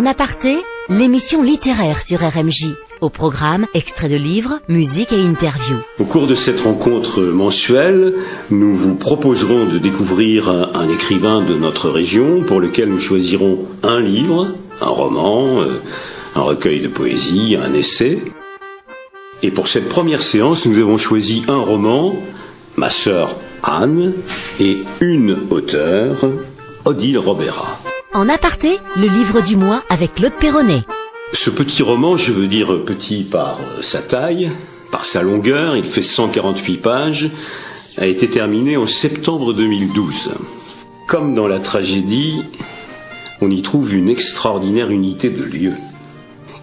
En aparté, l'émission littéraire sur RMJ. Au programme, extraits de livres, musique et interviews. Au cours de cette rencontre mensuelle, nous vous proposerons de découvrir un écrivain de notre région pour lequel nous choisirons un livre, un roman, un recueil de poésie, un essai. Et pour cette première séance, nous avons choisi un roman, Ma sœur Anne, et une auteure, Odile Robera. En aparté, le livre du mois avec Claude Perronnet. Ce petit roman, je veux dire petit par sa taille, par sa longueur, il fait 148 pages, a été terminé en septembre 2012. Comme dans la tragédie, on y trouve une extraordinaire unité de lieu.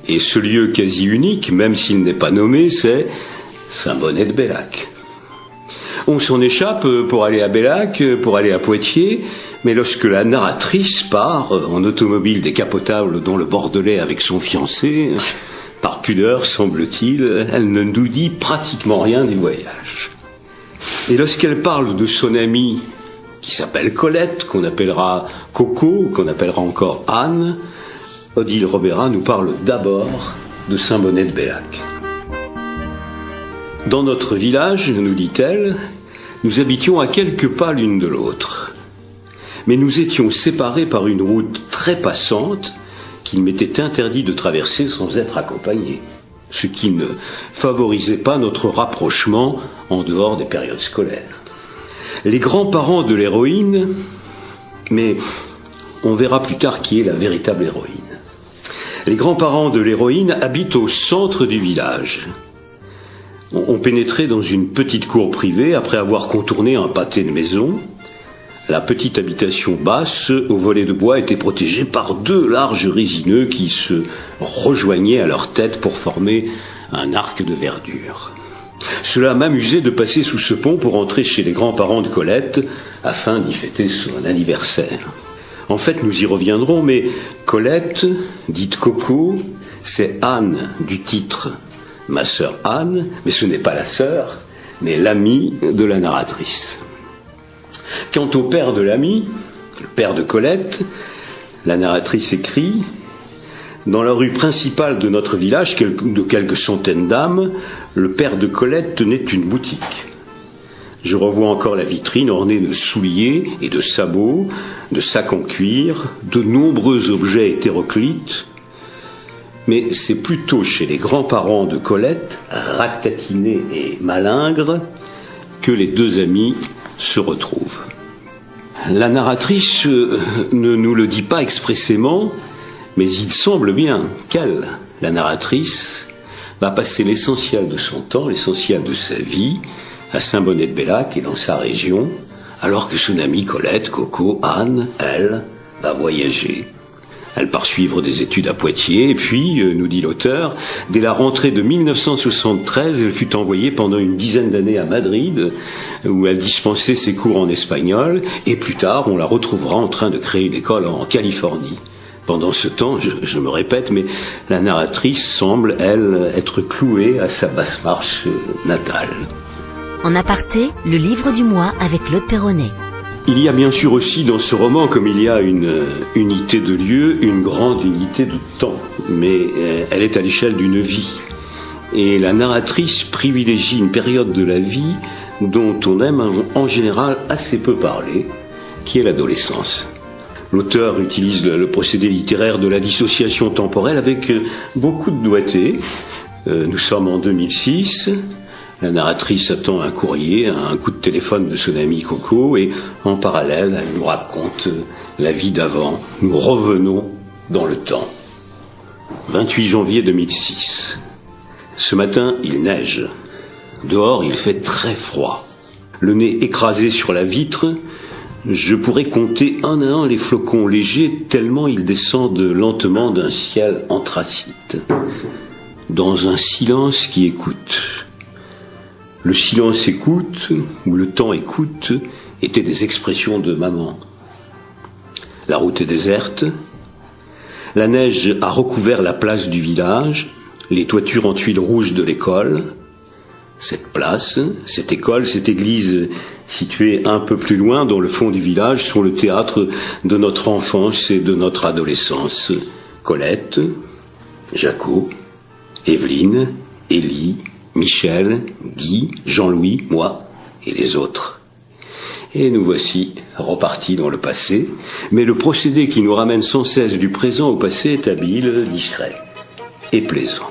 Et ce lieu quasi unique, même s'il n'est pas nommé, c'est Saint-Bonnet-de-Bellac. On s'en échappe pour aller à Bellac, pour aller à Poitiers, mais lorsque la narratrice part en automobile décapotable dans le Bordelais avec son fiancé, par pudeur, semble-t-il, elle ne nous dit pratiquement rien du voyage. Et lorsqu'elle parle de son amie, qui s'appelle Colette, qu'on appellera Coco, qu'on appellera encore Anne, Odile Robera nous parle d'abord de Saint-Bonnet-de-Bellac. Dans notre village, nous dit-elle, nous habitions à quelques pas l'une de l'autre. Mais nous étions séparés par une route très passante qu'il m'était interdit de traverser sans être accompagné, ce qui ne favorisait pas notre rapprochement en dehors des périodes scolaires. Les grands-parents de l'héroïne, mais on verra plus tard qui est la véritable héroïne. Les grands-parents de l'héroïne habitent au centre du village. On pénétrait dans une petite cour privée après avoir contourné un pâté de maisons. La petite habitation basse, au volet de bois, était protégée par deux larges résineux qui se rejoignaient à leur tête pour former un arc de verdure. Cela m'amusait de passer sous ce pont pour entrer chez les grands-parents de Colette afin d'y fêter son anniversaire. En fait, nous y reviendrons, mais Colette, dite Coco, c'est Anne du titre Ma sœur Anne, mais ce n'est pas la sœur, mais l'amie de la narratrice. Quant au père de l'ami, le père de Colette, la narratrice écrit « Dans la rue principale de notre village, de quelques centaines d'âmes, le père de Colette tenait une boutique. Je revois encore la vitrine ornée de souliers et de sabots, de sacs en cuir, de nombreux objets hétéroclites. Mais c'est plutôt chez les grands-parents de Colette, ratatinés et malingres, que les deux amis se retrouvent. » La narratrice ne nous le dit pas expressément, mais il semble bien qu'elle, la narratrice, va passer l'essentiel de son temps, l'essentiel de sa vie, à Saint-Bonnet-de-Bellac et dans sa région, alors que son amie Colette, Coco, Anne, elle, va voyager. Elle part suivre des études à Poitiers, et puis, nous dit l'auteur, dès la rentrée de 1973, elle fut envoyée pendant une dizaine d'années à Madrid, où elle dispensait ses cours en espagnol, et plus tard, on la retrouvera en train de créer une école en Californie. Pendant ce temps, je me répète, mais la narratrice semble, elle, être clouée à sa basse marche natale. En aparté, le livre du mois avec Claude Perronnet. Il y a bien sûr aussi dans ce roman, comme il y a une unité de lieu, une grande unité de temps, mais elle est à l'échelle d'une vie. Et la narratrice privilégie une période de la vie dont on aime en général assez peu parler, qui est l'adolescence. L'auteur utilise le procédé littéraire de la dissociation temporelle avec beaucoup de doigté. Nous sommes en 2006. La narratrice attend un courrier, un coup de téléphone de son amie Coco, et en parallèle, elle nous raconte la vie d'avant. Nous revenons dans le temps. 28 janvier 2006. Ce matin, il neige. Dehors, il fait très froid. Le nez écrasé sur la vitre, je pourrais compter un à un les flocons légers tellement ils descendent lentement d'un ciel anthracite. Dans un silence qui écoute. Le silence écoute, ou le temps écoute, étaient des expressions de maman. La route est déserte. La neige a recouvert la place du village, les toitures en tuiles rouges de l'école. Cette place, cette école, cette église située un peu plus loin dans le fond du village sont le théâtre de notre enfance et de notre adolescence. Colette, Jaco, Evelyne, Élie, Michel, Guy, Jean-Louis, moi et les autres. Et nous voici repartis dans le passé, mais le procédé qui nous ramène sans cesse du présent au passé est habile, discret et plaisant.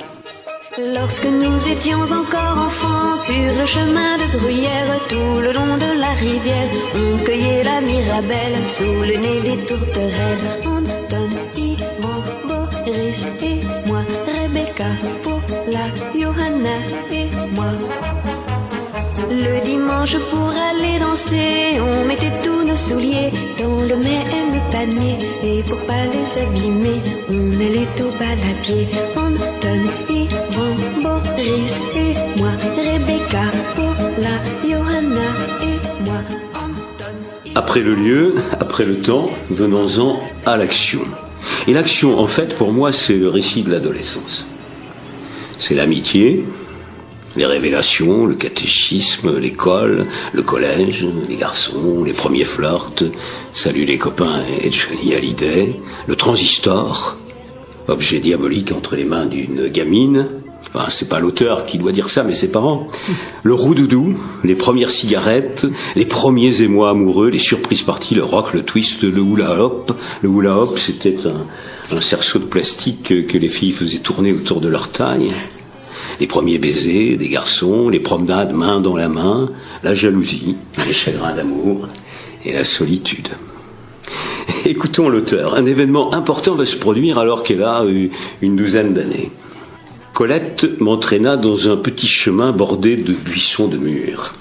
Lorsque nous étions encore enfants, sur le chemin de Bruyère, tout le long de la rivière, on cueillait la mirabelle sous le nez des tourterelles. Anton, Yvon, Boris et moi, Rebecca, Paula, Johanna et moi. Le dimanche pour aller danser, on mettait tous nos souliers dans le même panier. Et pour pas les abîmer, on allait au bal à pied. Anton, Yvon, Boris et moi, Rebecca, Paula, Johanna et moi. Après le lieu, après le temps, venons-en à l'action. Et l'action, en fait, pour moi, c'est le récit de l'adolescence. C'est l'amitié, les révélations, le catéchisme, l'école, le collège, les garçons, les premiers flirts, salut les copains et Johnny Hallyday, le transistor, objet diabolique entre les mains d'une gamine. Enfin, c'est pas l'auteur qui doit dire ça, mais ses parents. Le roux-doudou, les premières cigarettes, les premiers émois amoureux, les surprises parties, le rock, le twist, le hula-hop. Le hula-hop, c'était un cerceau de plastique que les filles faisaient tourner autour de leur taille. Les premiers baisers des garçons, les promenades main dans la main, la jalousie, les chagrins d'amour et la solitude. Écoutons l'auteur. Un événement important va se produire alors qu'elle a une douzaine d'années. Colette m'entraîna dans un petit chemin bordé de buissons de mûres.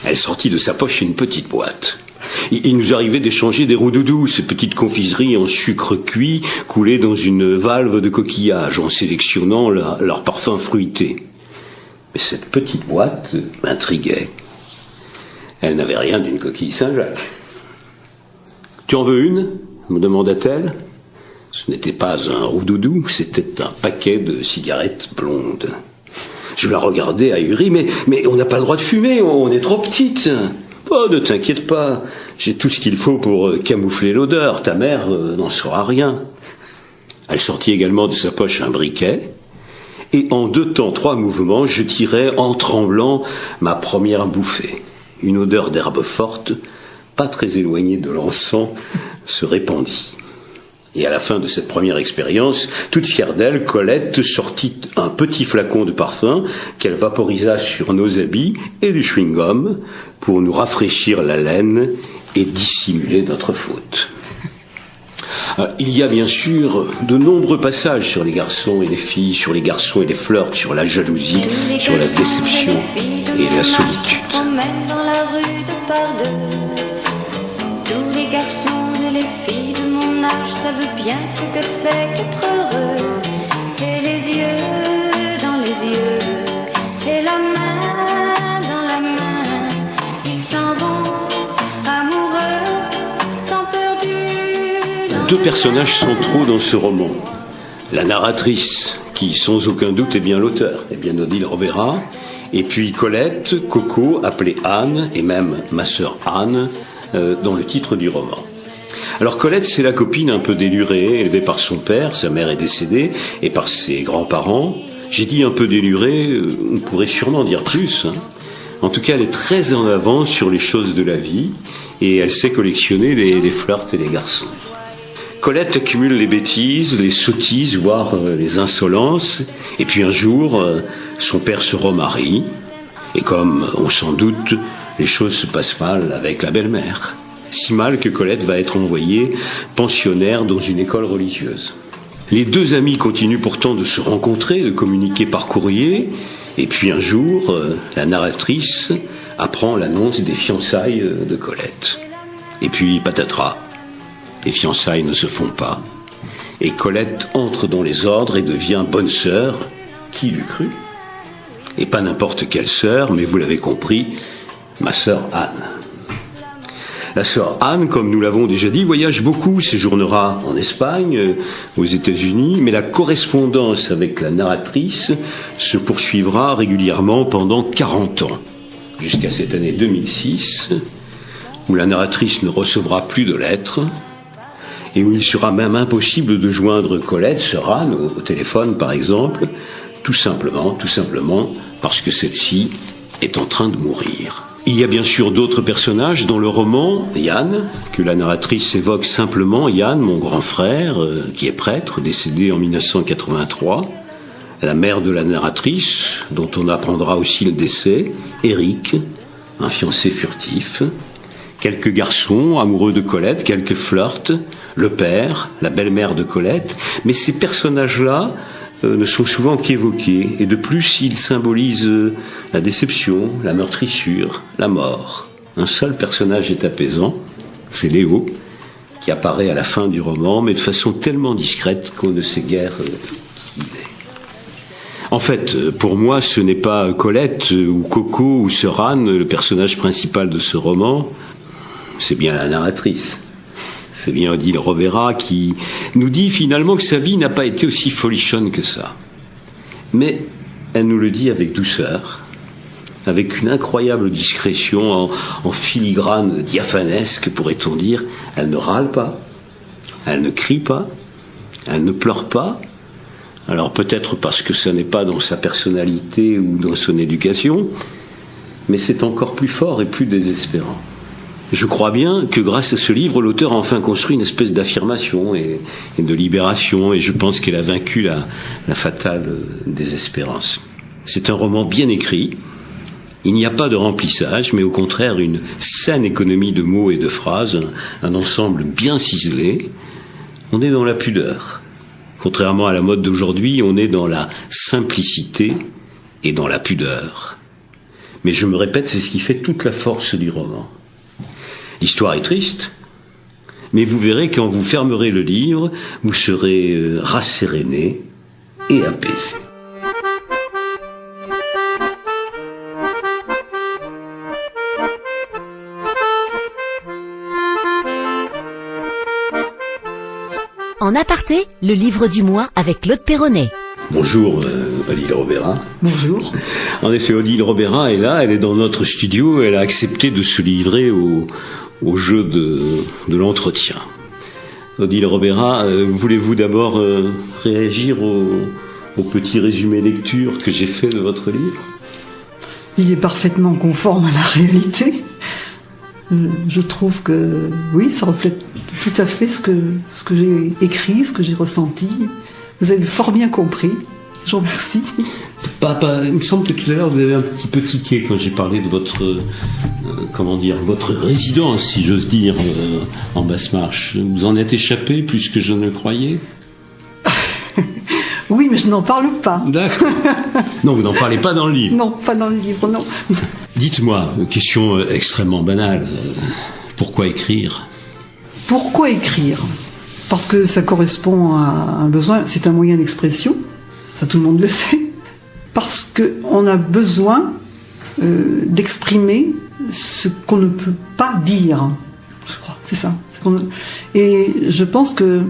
Elle sortit de sa poche une petite boîte. Il nous arrivait d'échanger des roux-doudous, ces petites confiseries en sucre cuit coulées dans une valve de coquillage en sélectionnant leur parfum fruité. Mais cette petite boîte m'intriguait. Elle n'avait rien d'une coquille Saint-Jacques. « Tu en veux une ?» me demanda-t-elle. Ce n'était pas un roux-doudou, c'était un paquet de cigarettes blondes. Je la regardais ahuri, mais on n'a pas le droit de fumer, on est trop petite. Oh, ne t'inquiète pas, j'ai tout ce qu'il faut pour camoufler l'odeur, ta mère n'en saura rien. Elle sortit également de sa poche un briquet, et en 2 temps 3 mouvements, je tirai en tremblant ma première bouffée. Une odeur d'herbe forte, pas très éloignée de l'encens, se répandit. Et à la fin de cette première expérience, toute fière d'elle, Colette sortit un petit flacon de parfum qu'elle vaporisa sur nos habits et du chewing-gum pour nous rafraîchir la laine et dissimuler notre faute. Il y a bien sûr de nombreux passages sur les garçons et les filles, sur les garçons et les flirts, sur la jalousie, sur la déception et la solitude. Dans la rue de Pardeux, tous les garçons et les filles de mon âge savent bien ce que c'est qu'être heureux. Et les yeux dans les yeux, et la main dans la main, ils s'en vont amoureux, sans peur du lendemain. 2 personnages centraux dans ce roman. La narratrice, qui sans aucun doute est bien l'auteur, est bien Odile Robera, et puis Colette, Coco, appelée Anne, et même ma sœur Anne, dans le titre du roman. Alors Colette, c'est la copine un peu délurée, élevée par son père, sa mère est décédée, et par ses grands-parents. J'ai dit un peu délurée, on pourrait sûrement dire plus. En tout cas, elle est très en avance sur les choses de la vie, et elle sait collectionner les flirts et les garçons. Colette accumule les bêtises, les sottises, voire les insolences, et puis un jour, son père se remarie, et comme on s'en doute, les choses se passent mal avec la belle-mère. Si mal que Colette va être envoyée pensionnaire dans une école religieuse. Les 2 amis continuent pourtant de se rencontrer, de communiquer par courrier, et puis un jour, la narratrice apprend l'annonce des fiançailles de Colette. Et puis patatras, les fiançailles ne se font pas, et Colette entre dans les ordres et devient bonne sœur, qui l'eût cru? Et pas n'importe quelle sœur, mais vous l'avez compris, ma sœur Anne. La sœur Anne, comme nous l'avons déjà dit, voyage beaucoup, séjournera en Espagne, aux États-Unis, mais la correspondance avec la narratrice se poursuivra régulièrement pendant 40 ans, jusqu'à cette année 2006, où la narratrice ne recevra plus de lettres, et où il sera même impossible de joindre Colette, sœur Anne, au téléphone par exemple, tout simplement parce que celle-ci est en train de mourir. Il y a bien sûr d'autres personnages dans le roman, Yann, que la narratrice évoque simplement, Yann, mon grand frère, qui est prêtre, décédé en 1983, la mère de la narratrice, dont on apprendra aussi le décès, Eric, un fiancé furtif, quelques garçons amoureux de Colette, quelques flirts, le père, la belle-mère de Colette, mais ces personnages-là ne sont souvent qu'évoqués, et de plus ils symbolisent la déception, la meurtrissure, la mort. Un seul personnage est apaisant, c'est Léo, qui apparaît à la fin du roman, mais de façon tellement discrète qu'on ne sait guère qui il est. En fait, pour moi, ce n'est pas Colette ou Coco ou sœur Anne, le personnage principal de ce roman, c'est bien la narratrice. C'est bien Odile Rovera qui nous dit finalement que sa vie n'a pas été aussi folichonne que ça. Mais elle nous le dit avec douceur, avec une incroyable discrétion, en filigrane diaphanesque, pourrait-on dire. Elle ne râle pas, elle ne crie pas, elle ne pleure pas. Alors peut-être parce que ce n'est pas dans sa personnalité ou dans son éducation, mais c'est encore plus fort et plus désespérant. Je crois bien que grâce à ce livre, l'auteur a enfin construit une espèce d'affirmation et de libération, et je pense qu'elle a vaincu la fatale désespérance. C'est un roman bien écrit, il n'y a pas de remplissage, mais au contraire une saine économie de mots et de phrases, un ensemble bien ciselé. On est dans la pudeur. Contrairement à la mode d'aujourd'hui, on est dans la simplicité et dans la pudeur. Mais je me répète, c'est ce qui fait toute la force du roman. L'histoire est triste, mais vous verrez quand vous fermerez le livre, vous serez rasséréné et apaisé. En aparté, le livre du mois avec Claude Perronnet. Bonjour Odile Rovera. Bonjour. En effet, Odile Rovera est là, elle est dans notre studio, elle a accepté de se livrer au jeu de l'entretien. Odile Rovera, voulez-vous d'abord réagir au petit résumé lecture que j'ai fait de votre livre ? Il est parfaitement conforme à la réalité. Je trouve que oui, ça reflète tout à fait ce que j'ai écrit, ce que j'ai ressenti. Vous avez fort bien compris. Je vous remercie. Il me semble que tout à l'heure vous avez un petit peu tiqué quand j'ai parlé de votre votre résidence, si j'ose dire, en Basse-Marche. Vous en êtes échappé plus que je ne le croyais. Oui, mais je n'en parle pas. D'accord. Non, vous n'en parlez pas dans le livre. Non, pas dans le livre, non. Dites-moi, question extrêmement banale, pourquoi écrire ? Pourquoi écrire ? Parce que ça correspond à un besoin, c'est un moyen d'expression, ça tout le monde le sait. Parce qu'on a besoin d'exprimer ce qu'on ne peut pas dire. Je crois, c'est ça. Et je pense que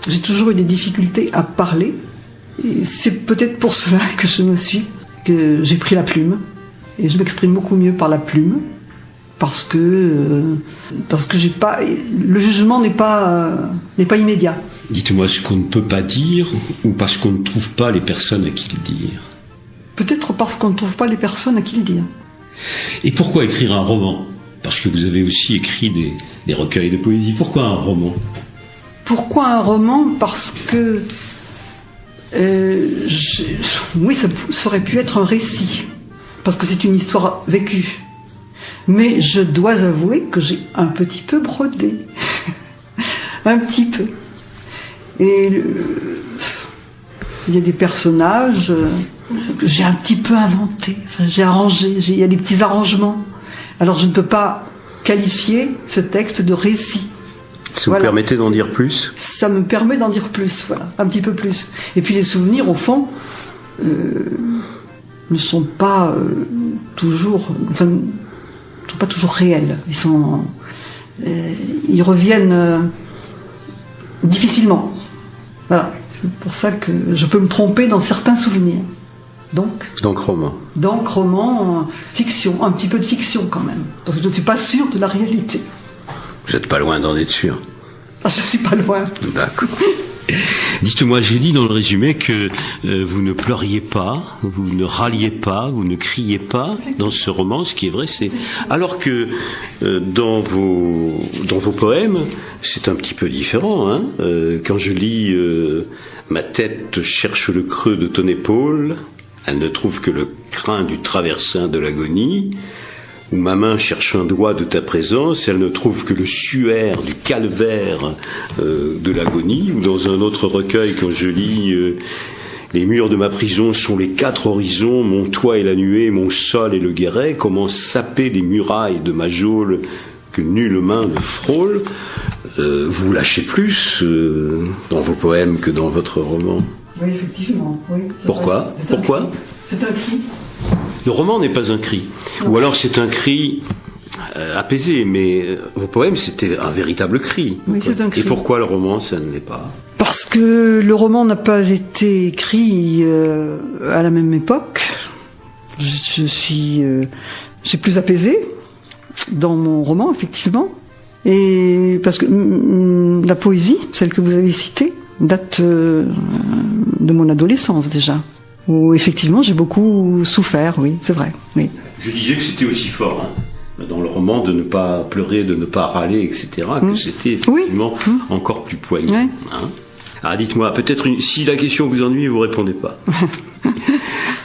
j'ai toujours eu des difficultés à parler. Et c'est peut-être pour cela que j'ai pris la plume. Et je m'exprime beaucoup mieux par la plume. Parce que le jugement n'est pas immédiat. Dites-moi ce qu'on ne peut pas dire ou parce qu'on ne trouve pas les personnes à qui le dire. Peut-être parce qu'on ne trouve pas les personnes à qui le dire. Et pourquoi écrire un roman ? Parce que vous avez aussi écrit des recueils de poésie. Pourquoi un roman ? Pourquoi un roman ? Parce que oui, ça aurait pu être un récit. Parce que c'est une histoire vécue. Mais je dois avouer que j'ai un petit peu brodé. Un petit peu. Et il y a des personnages que j'ai un petit peu inventés. Enfin, j'ai arrangé, il y a des petits arrangements. Alors je ne peux pas qualifier ce texte de récit. Ça vous permettez d'en dire plus ? Ça me permet d'en dire plus, voilà, un petit peu plus. Et puis les souvenirs, au fond, ne sont pas toujours... Enfin, ne sont pas toujours réels. Ils reviennent difficilement. Voilà. C'est pour ça que je peux me tromper dans certains souvenirs. Donc roman. Donc roman, fiction, un petit peu de fiction quand même. Parce que je ne suis pas sûr de la réalité. Vous n'êtes pas loin d'en être sûr. Ah, je suis pas loin. D'accord. Dites-moi, j'ai dit dans le résumé que vous ne pleuriez pas, vous ne râliez pas, vous ne criez pas dans ce roman, ce qui est vrai, c'est... Alors que dans vos poèmes, c'est un petit peu différent. Hein. Quand je lis « Ma tête cherche le creux de ton épaule, elle ne trouve que le crin du traversin de l'agonie », où ma main cherche un doigt de ta présence, elle ne trouve que le suaire du calvaire de l'agonie, ou dans un autre recueil, quand je lis les murs de ma prison sont les 4 horizons, mon toit est la nuée, mon sol est le guéret, comment saper les murailles de ma geôle que nulle main ne frôle. Vous lâchez plus dans vos poèmes que dans votre roman. Oui, effectivement. Oui, pourquoi ? Pourquoi ? C'est un cri. Le roman n'est pas un cri. Ou alors c'est un cri apaisé, mais vos poèmes, c'était un véritable cri. Oui, c'est un cri. Et pourquoi le roman, ça ne l'est pas ? Parce que le roman n'a pas été écrit à la même époque. Je suis plus apaisé dans mon roman, effectivement. Et parce que la poésie, celle que vous avez citée, date de mon adolescence déjà. Où effectivement j'ai beaucoup souffert, oui, c'est vrai. Oui. Je disais que c'était aussi fort, hein, dans le roman, de ne pas pleurer, de ne pas râler, etc., que c'était effectivement encore plus poignant. Oui. Hein. Alors dites-moi, peut-être si la question vous ennuie, vous répondez pas.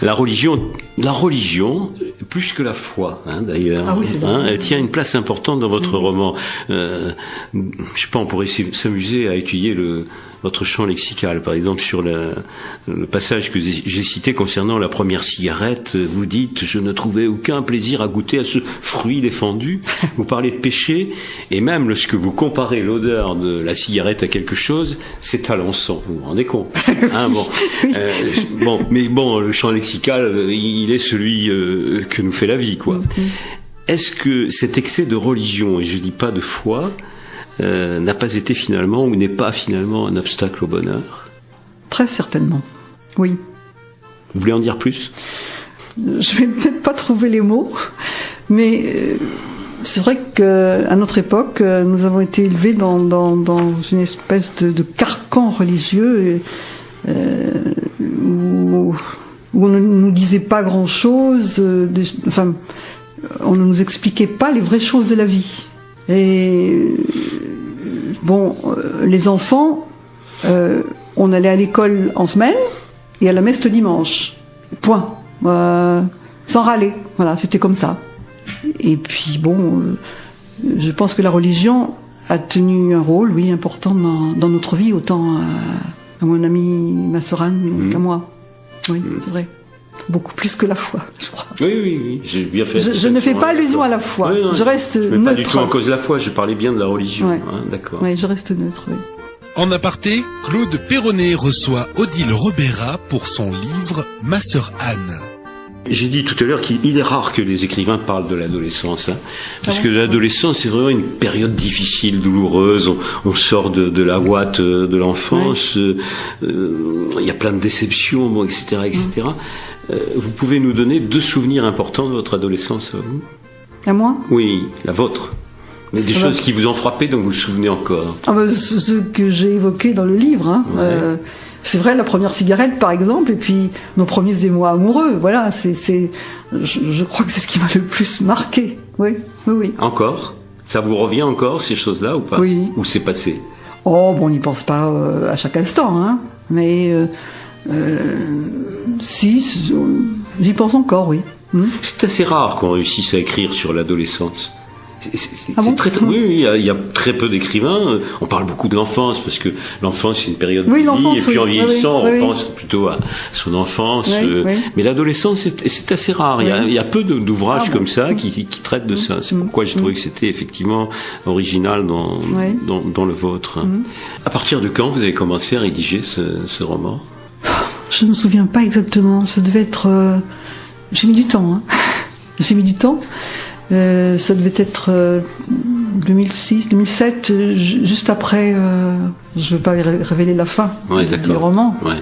La religion, plus que la foi, hein, d'ailleurs, ah oui, elle tient une place importante dans votre roman. Je sais pas, on pourrait s'amuser à étudier votre champ lexical. Par exemple, sur le passage que j'ai cité concernant la première cigarette, vous dites « Je ne trouvais aucun plaisir à goûter à ce fruit défendu ». Vous parlez de péché, et même lorsque vous comparez l'odeur de la cigarette à quelque chose, c'est à l'encens. Vous vous rendez compte, hein, mais le champ lexical, il est celui que nous fait la vie, quoi. Est-ce que cet excès de religion, et je dis pas de foi, n'a pas été finalement, ou n'est pas finalement un obstacle au bonheur ? Très certainement, oui. Vous voulez en dire plus ? Je vais peut-être pas trouver les mots, mais c'est vrai qu'à notre époque, nous avons été élevés dans une espèce de carcan religieux où on ne nous disait pas grand-chose, on ne nous expliquait pas les vraies choses de la vie. Et les enfants, on allait à l'école en semaine et à la messe le dimanche. Point. Sans râler. Voilà, c'était comme ça. Et puis je pense que la religion a tenu un rôle, oui, important dans notre vie, autant à mon amie, ma sœur Anne, qu'à moi. Oui, c'est vrai. Beaucoup plus que la foi, je crois. Oui, j'ai bien fait. Je ne fais pas allusion à la foi. Oui, non, je reste neutre. Je ne mets pas du tout en cause la foi, je parlais bien de la religion. Ouais. Hein, d'accord. Oui, je reste neutre, oui. En aparté, Claude Perronnet reçoit Odile Robera pour son livre « Ma sœur Anne ». J'ai dit tout à l'heure qu'il est rare que les écrivains parlent de l'adolescence, hein, parce que l'adolescence, c'est vraiment une période difficile, douloureuse. On sort de la ouate de l'enfance, il y a plein de déceptions, etc., etc. Vous pouvez nous donner 2 souvenirs importants de votre adolescence, vous ? À moi ? Oui, la vôtre. Mais des choses qui vous ont frappé, dont vous le souvenez encore. Ce que j'ai évoqué dans le livre, hein. Ouais. C'est vrai, la première cigarette, par exemple, et puis nos premiers émois amoureux. Voilà, je crois que c'est ce qui m'a le plus marqué. Oui. Encore ? Ça vous revient encore, ces choses-là, ou pas ? Oui. Ou c'est passé ? On n'y pense pas à chaque instant, hein. Mais si, j'y pense encore, oui. C'est assez rare qu'on réussisse à écrire sur l'adolescence. Ah bon ? Oui, il y a très peu d'écrivains. On parle beaucoup de l'enfance, parce que l'enfance, c'est une période de vie, et puis en vieillissant, on pense plutôt à son enfance. Mais l'adolescence, c'est assez rare. Il y a peu d'ouvrages comme ça qui traitent de ça. C'est pourquoi j'ai trouvé que c'était effectivement original dans le vôtre. À partir de quand vous avez commencé à rédiger ce roman ? Je ne me souviens pas exactement. Ça devait être... J'ai mis du temps. Hein. J'ai mis du temps. Ça devait être 2006, 2007, juste après. Je ne veux pas révéler la fin du roman. Ouais.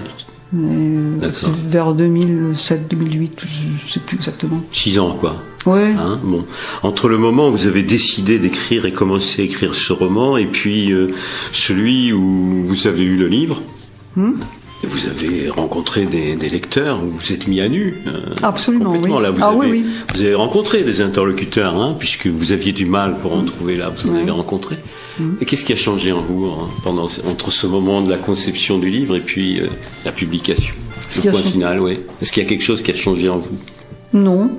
C'est vers 2007, 2008, je ne sais plus exactement. 6 ans, quoi. Ouais. Hein, bon. Entre le moment où vous avez décidé d'écrire et commencé à écrire ce roman, et puis celui où vous avez eu le livre, et vous avez rencontré des lecteurs, vous vous êtes mis à nu. Absolument, complètement. oui. Là, vous avez rencontré des interlocuteurs, hein, puisque vous aviez du mal pour en trouver là, vous en avez rencontré. Et qu'est-ce qui a changé en vous entre ce moment de la conception du livre et puis la publication, le point final, oui. Est-ce qu'il y a quelque chose qui a changé en vous? Non,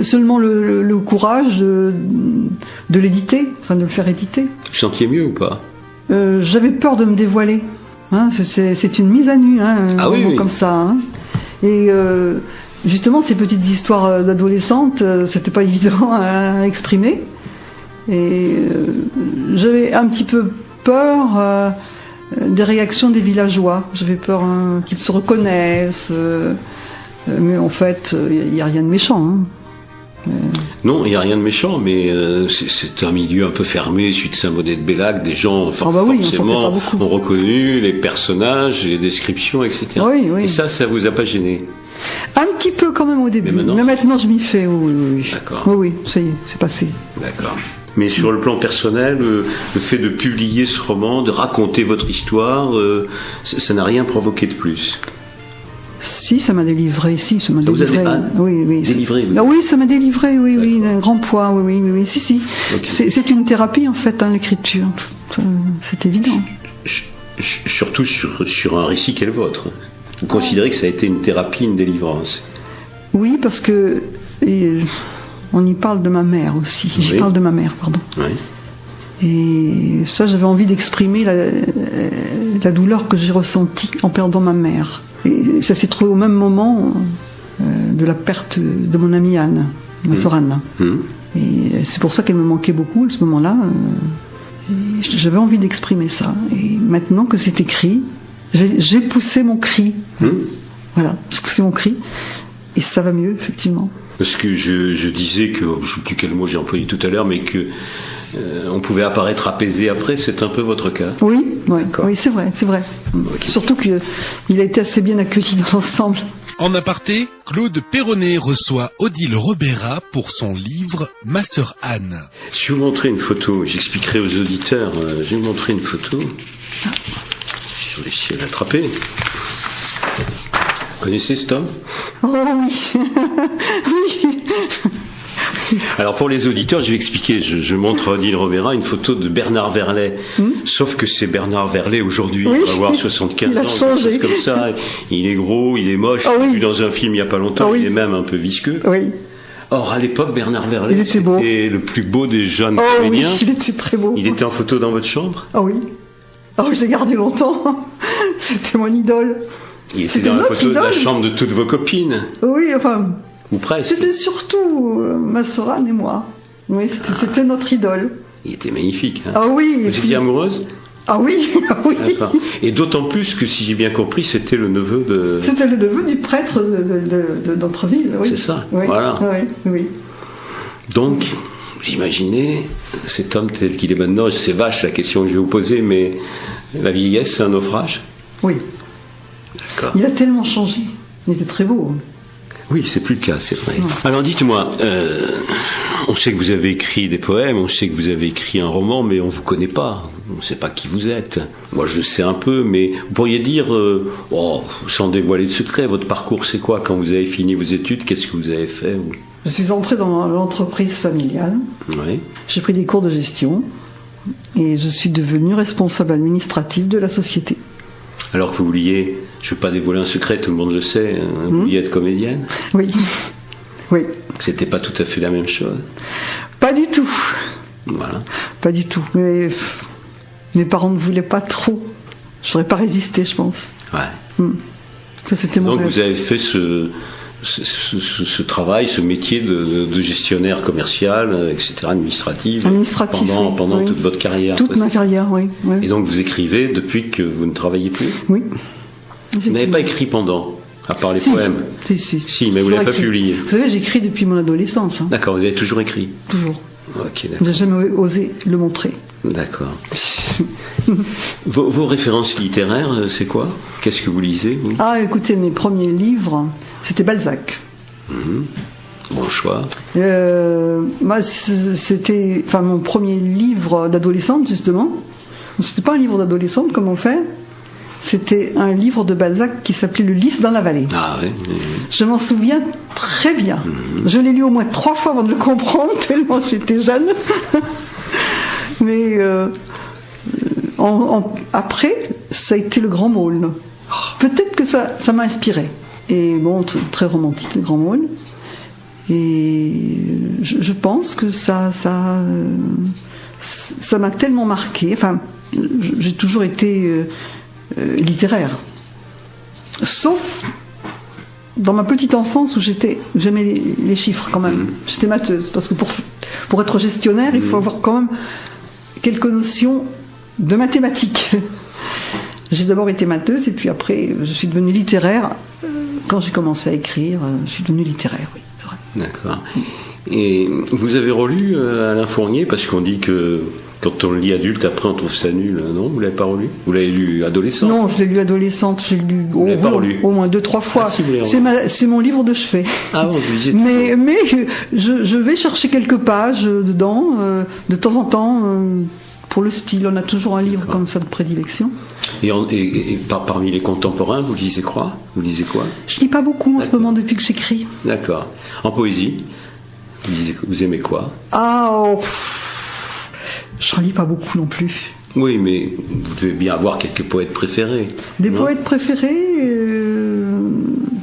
seulement le courage de l'éditer, enfin de le faire éditer. Vous sentiez mieux ou pas? J'avais peur de me dévoiler. Hein, c'est une mise à nu, hein, comme ça. Hein. Et justement, ces petites histoires d'adolescentes, c'était pas évident à exprimer. Et j'avais un petit peu peur des réactions des villageois. J'avais peur qu'ils se reconnaissent. Mais en fait, il n'y a rien de méchant. Hein. Non, il n'y a rien de méchant, mais c'est un milieu un peu fermé, celui de Saint-Bonnet-de-Bellac. Des gens forcément ont reconnu les personnages, les descriptions, etc. Oui. Et ça vous a pas gêné? Un petit peu quand même au début. Mais maintenant je m'y fais. Oui. D'accord. Oui, ça y est, c'est passé. D'accord. Mais sur le plan personnel, le fait de publier ce roman, de raconter votre histoire, ça n'a rien provoqué de plus? Si, ça m'a délivré. Si, ça m'a délivré. Oui. Délivré. Oui, ça m'a délivré. Oui, un grand poids. Oui. Si. Okay. C'est une thérapie en fait, l'écriture. C'est évident. Surtout sur un récit qui est le vôtre. Vous considérez que ça a été une thérapie, une délivrance? Oui, parce que on y parle de ma mère aussi. Oui. J'y parle de ma mère, pardon. Oui. Et ça, j'avais envie d'exprimer la douleur que j'ai ressentie en perdant ma mère. Et ça s'est trouvé au même moment de la perte de mon amie Anne, ma sœur Anne. Et c'est pour ça qu'elle me manquait beaucoup à ce moment-là. J'avais envie d'exprimer ça. Et maintenant que c'est écrit, j'ai poussé mon cri. Voilà, j'ai poussé mon cri. Et ça va mieux, effectivement. Parce que je disais que, je ne sais plus quel mot j'ai employé tout à l'heure, mais que on pouvait apparaître apaisé après, c'est un peu votre cas. Oui, c'est vrai. Okay. Surtout qu'il a été assez bien accueilli dans l'ensemble. En aparté, Claude Perronnet reçoit Odile Robera pour son livre Ma sœur Anne. Je vais vous montrer une photo, j'expliquerai aux auditeurs, je vais vous montrer une photo. Je vais réussi à l'attraper. Vous connaissez cet homme? Oh oui. Oui. Alors pour les auditeurs, je vais expliquer. Je montre à Odile Robera une photo de Bernard Verlet. Sauf que c'est Bernard Verlet aujourd'hui. Il va avoir 75 il a ans, changé. Comme ça. Il est gros, il est moche. Oh oui. Vu dans un film il n'y a pas longtemps, il est même un peu visqueux. Oui. Or à l'époque, Bernard Verlet c'était le plus beau des jeunes comédiens. Oui, il était très beau. Il était en photo dans votre chambre? Ah oui. Oh, je l'ai gardé longtemps. C'était mon idole. Il était dans la photo de la chambre de toutes vos copines. Oui, enfin. Ou presque. C'était surtout ma sœur Anne et moi. Oui, c'était notre idole. Il était magnifique. Hein. Ah oui. Vous étiez amoureuse? Ah oui. D'accord. Et d'autant plus que, si j'ai bien compris, c'était le neveu de... C'était le neveu du prêtre de notre ville, oui. C'est ça, oui. Voilà. Oui. Donc, vous imaginez, cet homme tel qu'il est maintenant, c'est vache la question que je vais vous poser, mais la vieillesse, c'est un naufrage? Oui. D'accord. Il a tellement changé. Il était très beau. Oui, c'est plus le cas, c'est vrai. Non. Alors dites-moi, on sait que vous avez écrit des poèmes, on sait que vous avez écrit un roman, mais on vous connaît pas. On ne sait pas qui vous êtes. Moi, je sais un peu, mais vous pourriez dire, sans dévoiler de secret, votre parcours, c'est quoi? Quand vous avez fini vos études, qu'est-ce que vous avez fait? Je suis entrée dans l'entreprise familiale. Oui. J'ai pris des cours de gestion et je suis devenue responsable administrative de la société. Alors que vous vouliez, je ne veux pas dévoiler un secret, tout le monde le sait, vous vouliez être comédienne? Oui. C'était pas tout à fait la même chose? Pas du tout. Voilà. Pas du tout. Mais mes parents ne voulaient pas trop. Je n'aurais pas résisté, je pense. Ouais. Ça, c'était mon rêve. Donc vous avez fait ce travail, ce métier de gestionnaire commercial, etc., administratif pendant toute votre carrière. Toute ma carrière, oui. Et donc vous écrivez depuis que vous ne travaillez plus? Oui. Vous n'avez pas écrit pendant, à part les poèmes? Si, mais vous ne l'avez pas publié. Vous savez, j'écris depuis mon adolescence. Hein. D'accord, vous avez toujours écrit? Toujours. Ok, d'accord. Je n'ai jamais osé le montrer. D'accord. Vos références littéraires, c'est quoi? Qu'est-ce que vous lisez, vous? Ah, écoutez, mes premiers livres, c'était Balzac. Bon choix. Moi, c'était mon premier livre d'adolescente, justement. C'était pas un livre d'adolescente, comme on fait. C'était un livre de Balzac qui s'appelait Le Lys dans la vallée. Ah oui. Je m'en souviens très bien. Je l'ai lu au moins 3 fois avant de le comprendre, tellement j'étais jeune. Mais après, ça a été Le Grand Môle. Peut-être que ça m'a inspiré. Et bon, très romantique, Le Grand Môle. Et je pense que ça m'a tellement marqué. Enfin, j'ai toujours été littéraire. Sauf dans ma petite enfance où j'aimais les chiffres quand même. J'étais matheuse. Parce que pour être gestionnaire, il faut avoir quand même quelques notions de mathématiques. J'ai d'abord été matheuse et puis après, je suis devenue littéraire. Quand j'ai commencé à écrire, je suis devenue littéraire, oui. C'est vrai. D'accord. Et vous avez relu Alain Fournier, parce qu'on dit que quand on le lit adulte, après on trouve ça nul. Non, vous l'avez pas relu? Vous l'avez lu adolescente? Non, je l'ai lu adolescente. J'ai lu au moins 2-3 fois. Ah, si, c'est mon livre de chevet. Ah bon, vous disiez mais je vais chercher quelques pages dedans, de temps en temps, pour le style. On a toujours un livre comme ça de prédilection. Et parmi les contemporains, vous lisez quoi? Vous lisez quoi? Je lis pas beaucoup en ce moment depuis que j'écris. D'accord. En poésie, vous aimez quoi? J'en lis pas beaucoup non plus. Oui, mais vous devez bien avoir quelques poètes préférés. Des poètes préférés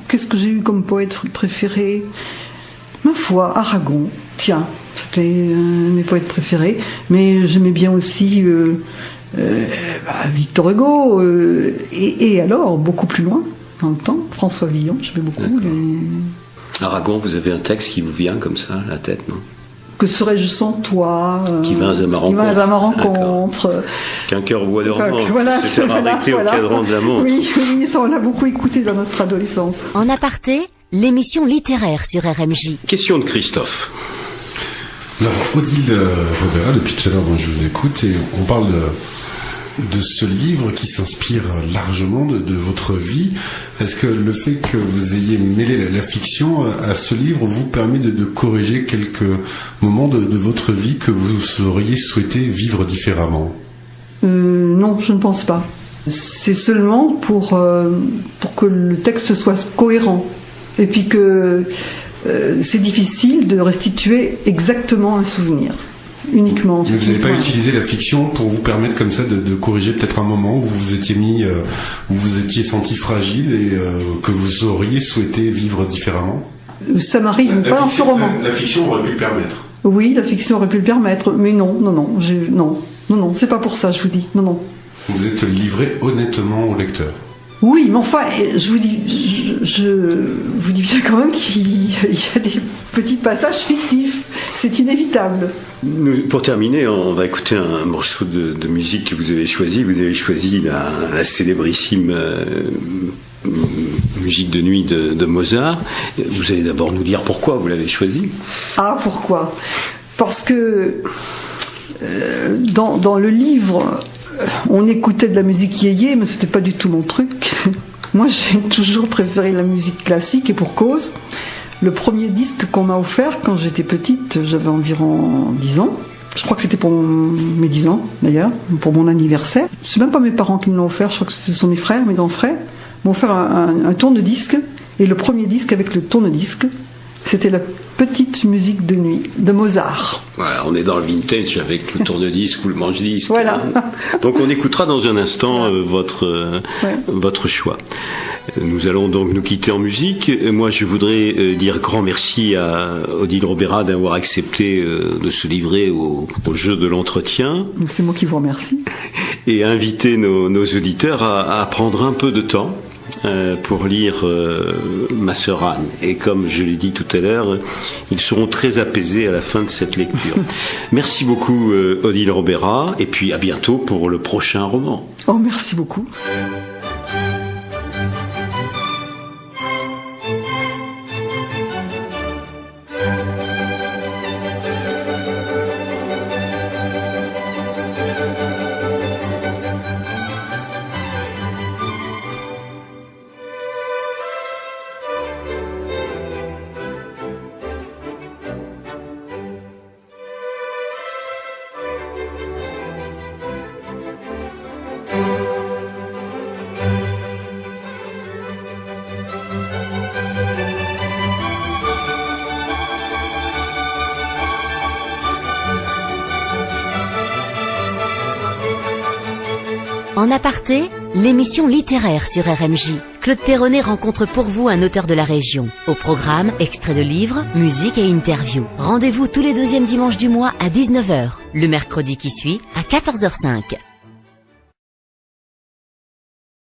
qu'est-ce que j'ai eu comme poète préféré? Ma foi, Aragon. Tiens, c'était un de mes poètes préférés. Mais j'aimais bien aussi Victor Hugo. Et alors, beaucoup plus loin, dans le temps, François Villon, j'aimais beaucoup. Aragon, vous avez un texte qui vous vient comme ça à la tête, non? Que serais-je sans toi? Qui vint à ma rencontre. Qu'un cœur boit de roman. Voilà, c'était rarecté au cadran de la montre. Oui, ça on l'a beaucoup écouté dans notre adolescence. En aparté, l'émission littéraire sur RMJ. Question de Christophe. Alors, Odile Robera, depuis tout à l'heure, je vous écoute, et on parle de ce livre qui s'inspire largement de votre vie. Est-ce que le fait que vous ayez mêlé la fiction à ce livre vous permet de corriger quelques moments de votre vie que vous auriez souhaité vivre différemment? Non, je ne pense pas. C'est seulement pour que le texte soit cohérent. Et puis que c'est difficile de restituer exactement un souvenir. Uniquement. Mais vous n'avez pas utilisé la fiction pour vous permettre comme ça de corriger peut-être un moment où vous vous étiez où vous étiez senti fragile et que vous auriez souhaité vivre différemment? Ça m'arrive pas dans ce roman. La fiction aurait pu le permettre. Oui, la fiction aurait pu le permettre, mais non, c'est pas pour ça, je vous dis, non. Vous êtes livré honnêtement au lecteur. Oui, mais enfin, je vous dis bien quand même qu'il y a des petits passages fictifs. C'est inévitable. Pour terminer, on va écouter un morceau de musique que vous avez choisi. Vous avez choisi la célébrissime musique de nuit de Mozart. Vous allez d'abord nous dire pourquoi vous l'avez choisi. Ah, pourquoi? Parce que dans le livre, on écoutait de la musique yéyé, mais c'était pas du tout mon truc. Moi, j'ai toujours préféré la musique classique, et pour cause. Le premier disque qu'on m'a offert quand j'étais petite, j'avais environ 10 ans. Je crois que c'était pour mes 10 ans, d'ailleurs, pour mon anniversaire. C'est même pas mes parents qui me l'ont offert, je crois que ce sont mes frères, mes grands frères, m'ont offert un tourne-disque. Et le premier disque avec le tourne-disque, c'était la petite musique de nuit de Mozart. Voilà, on est dans le vintage avec le tourne-disque ou le manche-disque. Voilà. Donc on écoutera dans un instant votre choix. Nous allons donc nous quitter en musique. Moi, je voudrais dire grand merci à Odile Robera d'avoir accepté de se livrer au jeu de l'entretien. C'est moi qui vous remercie. Et inviter nos auditeurs à prendre un peu de temps pour lire Ma sœur Anne. Et comme je l'ai dit tout à l'heure, ils seront très apaisés à la fin de cette lecture. Merci beaucoup Odile Robera, et puis à bientôt pour le prochain roman. Oh, merci beaucoup. En aparté, l'émission littéraire sur RMJ. Claude Perronnet rencontre pour vous un auteur de la région. Au programme, extraits de livres, musique et interviews. Rendez-vous tous les 2e dimanches du mois à 19h. Le mercredi qui suit à 14h05.